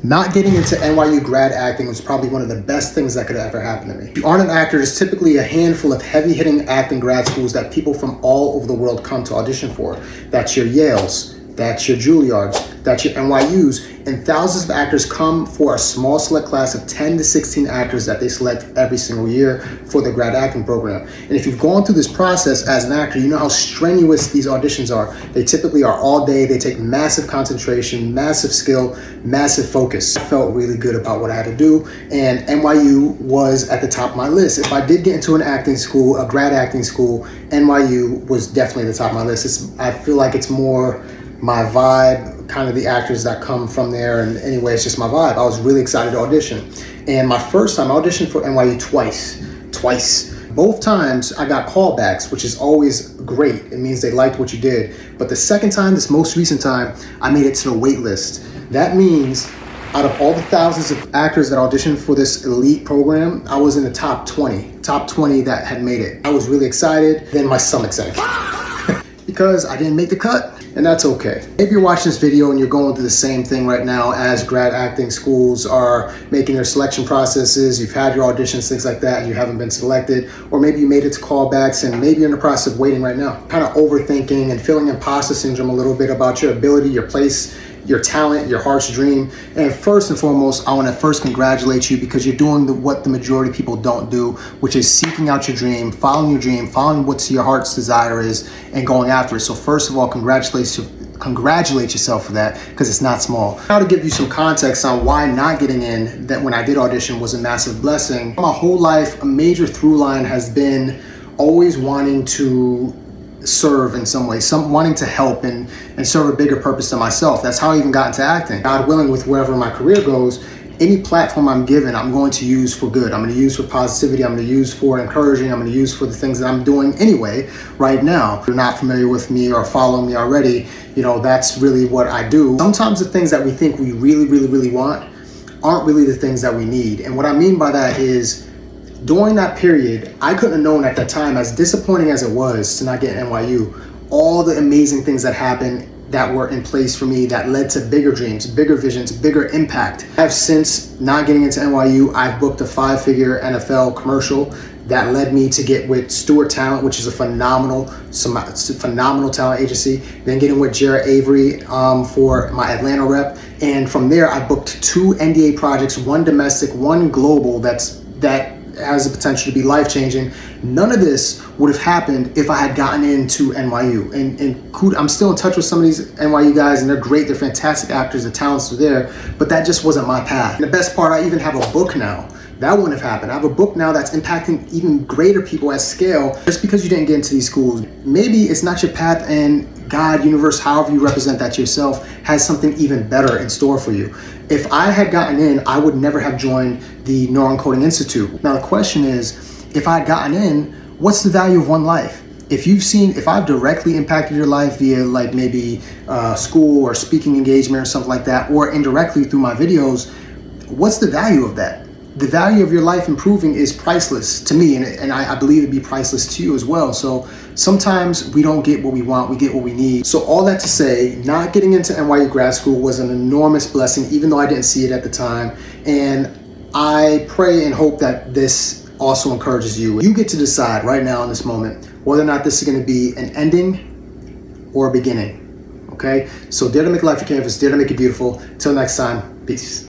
Not getting into NYU grad acting was probably one of the best things that could ever happen to me. If you aren't an actor, there's typically a handful of heavy-hitting acting grad schools that people from all over the world come to audition for. That's your Yales, that's your Juilliards, that's your NYUs, and thousands of actors come for a small select class of 10 to 16 actors that they select every single year for the grad acting program. And if you've gone through this process as an actor, you know how strenuous these auditions are. They typically are all day, they take massive concentration, massive skill, massive focus. I felt really good about what I had to do, and NYU was at the top of my list. If I did get into an acting school, a grad acting school, NYU was definitely at the top of my list. I feel like it's more my vibe, kind of the actors that come from there, and anyway, it's just my vibe. I was really excited to audition. And my first time, I auditioned for NYU twice. Both times I got callbacks, which is always great. It means they liked what you did. But the second time, this most recent time, I made it to the wait list. That means out of all the thousands of actors that auditioned for this elite program, I was in the top 20 that had made it. I was really excited. Then my stomach sank because I didn't make the cut. And that's okay. If you're watching this video and you're going through the same thing right now as grad acting schools are making their selection processes, you've had your auditions, things like that, and you haven't been selected, or maybe you made it to callbacks and maybe you're in the process of waiting right now, kind of overthinking and feeling imposter syndrome a little bit about your ability, your place, your talent, your heart's dream. And first and foremost, I want to first congratulate you because you're doing what the majority of people don't do, which is seeking out your dream, following what your heart's desire is, and going after it. So first of all, congratulate yourself for that, because it's not small. Now to give you some context on why not getting in, that when I did audition was a massive blessing. My whole life, a major through line has been always wanting to serve in some way, wanting to help and serve a bigger purpose than myself. That's how I even got into acting. God willing, with wherever my career goes, any platform I'm given, I'm going to use for good. I'm going to use for positivity. I'm going to use for encouraging. I'm going to use for the things that I'm doing anyway right now. If you're not familiar with me or following me already, you know, that's really what I do. Sometimes the things that we think we really want aren't really the things that we need. And what I mean by that is, during that period, I couldn't have known at that time, as disappointing as it was to not get NYU, all the amazing things that happened that were in place for me that led to bigger dreams, bigger visions, bigger impact. I've since not getting into NYU, I've booked a 5-figure NFL commercial that led me to get with Stewart Talent, which is a phenomenal talent agency. Then getting with Jared Avery for my Atlanta rep. And from there, I booked 2 NDA projects, one domestic, one global, that has the potential to be life-changing. None of this would have happened if I had gotten into NYU. And I'm still in touch with some of these NYU guys, and they're great. They're fantastic actors. The talents are there, but that just wasn't my path. And the best part, I even have a book now. That wouldn't have happened. I have a book now that's impacting even greater people at scale. Just because you didn't get into these schools, maybe it's not your path, and God, universe, however you represent that to yourself, has something even better in store for you. If I had gotten in, I would never have joined the Neuroencoding Institute. Now the question is, if I had gotten in, what's the value of one life? If I've directly impacted your life via like maybe school or speaking engagement or something like that, or indirectly through my videos, what's the value of that? The value of your life improving is priceless to me, and I believe it'd be priceless to you as well. So sometimes we don't get what we want, we get what we need. So all that to say, not getting into NYU grad school was an enormous blessing, even though I didn't see it at the time. And I pray and hope that this also encourages you. You get to decide right now in this moment whether or not this is going to be an ending or a beginning. Okay? So dare to make life your canvas, dare to make it beautiful. Till next time, peace.